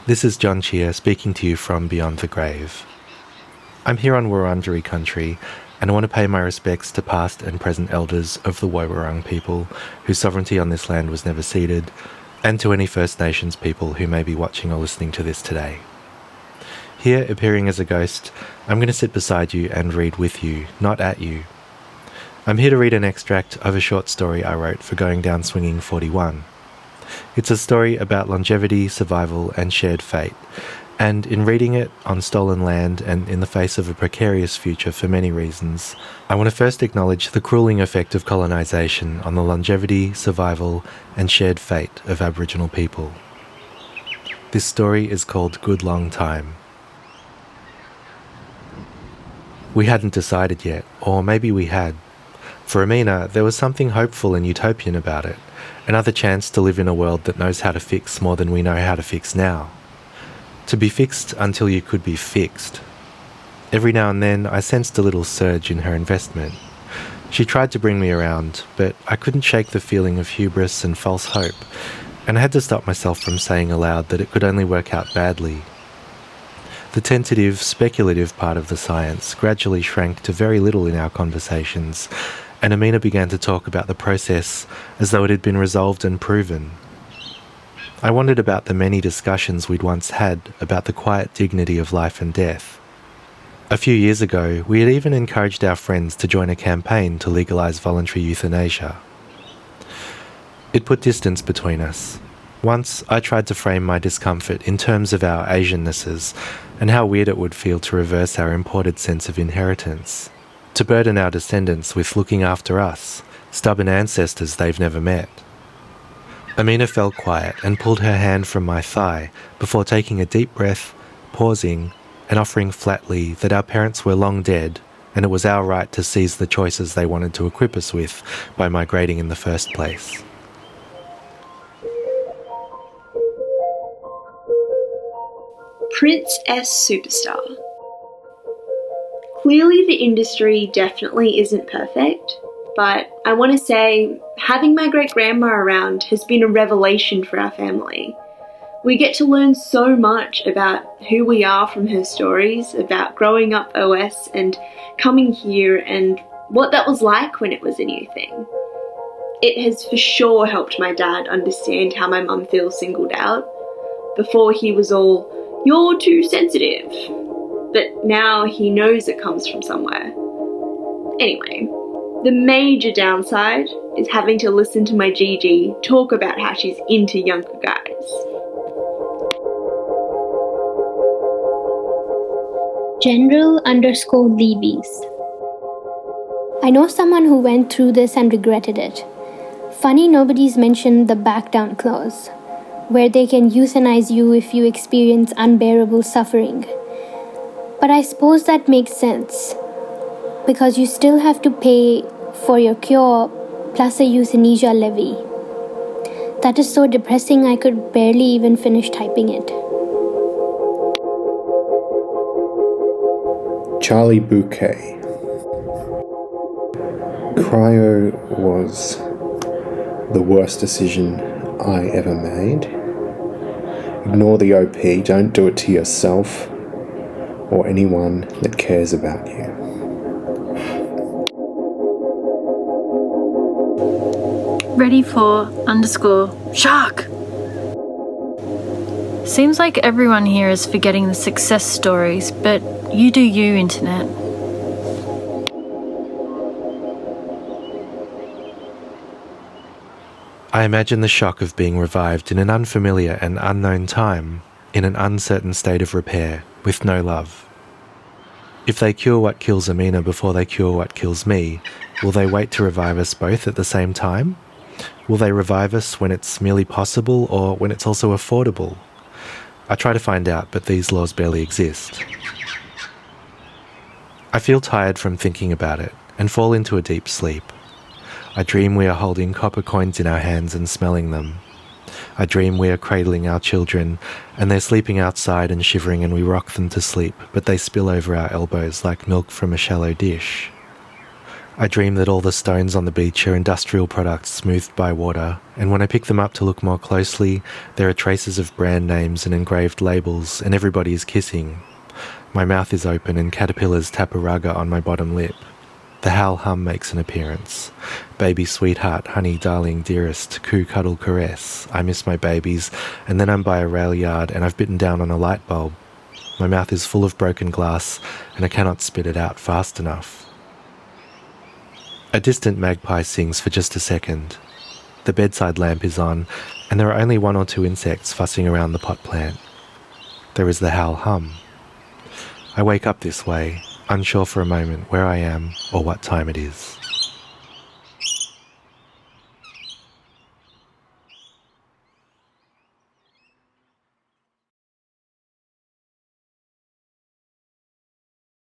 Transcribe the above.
This is Jon Tjhia speaking to you from Beyond the Grave. I'm here on Wurundjeri country, and I want to pay my respects to past and present elders of the Woiwurrung people whose sovereignty on this land was never ceded, and to any First Nations people who may be watching or listening to this today. Here, appearing as a ghost, I'm going to sit beside you and read with you, not at you. I'm here to read an extract of a short story I wrote for Going Down Swinging 41. It's a story about longevity, survival, and shared fate, and in reading it on stolen land and in the face of a precarious future for many reasons, I want to first acknowledge the cruelling effect of colonisation on the longevity, survival, and shared fate of Aboriginal people. This story is called Good Long Time. We hadn't decided yet, or maybe we had. For Amina, there was something hopeful and utopian about it. Another chance to live in a world that knows how to fix more than we know how to fix now. To be fixed until you could be fixed. Every now and then I sensed a little surge in her investment. She tried to bring me around, but I couldn't shake the feeling of hubris and false hope, and I had to stop myself from saying aloud that it could only work out badly. The tentative, speculative part of the science gradually shrank to very little in our conversations, and Amina began to talk about the process as though it had been resolved and proven. I wondered about the many discussions we'd once had about the quiet dignity of life and death. A few years ago, we had even encouraged our friends to join a campaign to legalise voluntary euthanasia. It put distance between us. Once, I tried to frame my discomfort in terms of our Asiannesses and how weird it would feel to reverse our imported sense of inheritance. To burden our descendants with looking after us, stubborn ancestors they've never met. Amina fell quiet and pulled her hand from my thigh before taking a deep breath, pausing, and offering flatly that our parents were long dead and it was our right to seize the choices they wanted to equip us with by migrating in the first place. Prince S Superstar. Clearly the industry definitely isn't perfect, but I want to say having my great-grandma around has been a revelation for our family. We get to learn so much about who we are from her stories, about growing up OS and coming here and what that was like when it was a new thing. It has for sure helped my dad understand how my mum feels singled out. Before he was all, "You're too sensitive." But now he knows it comes from somewhere. Anyway, the major downside is having to listen to my Gigi talk about how she's into younger guys. General_Levy's. I know someone who went through this and regretted it. Funny nobody's mentioned the back down clause, where they can euthanize you if you experience unbearable suffering. But I suppose that makes sense, because you still have to pay for your cure plus a euthanasia levy. That is so depressing I could barely even finish typing it. Charlie Bouquet. Cryo was the worst decision I ever made. Ignore the OP, don't do it to yourself or anyone that cares about you. Ready for _shark. Seems like everyone here is forgetting the success stories, but you do you, Internet. I imagine the shock of being revived in an unfamiliar and unknown time, in an uncertain state of repair, with no love. If they cure what kills Amina before they cure what kills me, will they wait to revive us both at the same time? Will they revive us when it's merely possible or when it's also affordable? I try to find out, but these laws barely exist. I feel tired from thinking about it and fall into a deep sleep. I dream we are holding copper coins in our hands and smelling them. I dream we are cradling our children and they're sleeping outside and shivering and we rock them to sleep, but they spill over our elbows like milk from a shallow dish. I dream that all the stones on the beach are industrial products smoothed by water, and when I pick them up to look more closely, there are traces of brand names and engraved labels, and everybody is kissing. My mouth is open and caterpillars tap a rugger on my bottom lip. The howl hum makes an appearance. Baby sweetheart, honey, darling, dearest, coo, cuddle, caress. I miss my babies, and then I'm by a rail yard and I've bitten down on a light bulb. My mouth is full of broken glass and I cannot spit it out fast enough. A distant magpie sings for just a second. The bedside lamp is on, and there are only 1 or 2 insects fussing around the pot plant. There is the howl hum. I wake up this way, unsure for a moment where I am or what time it is.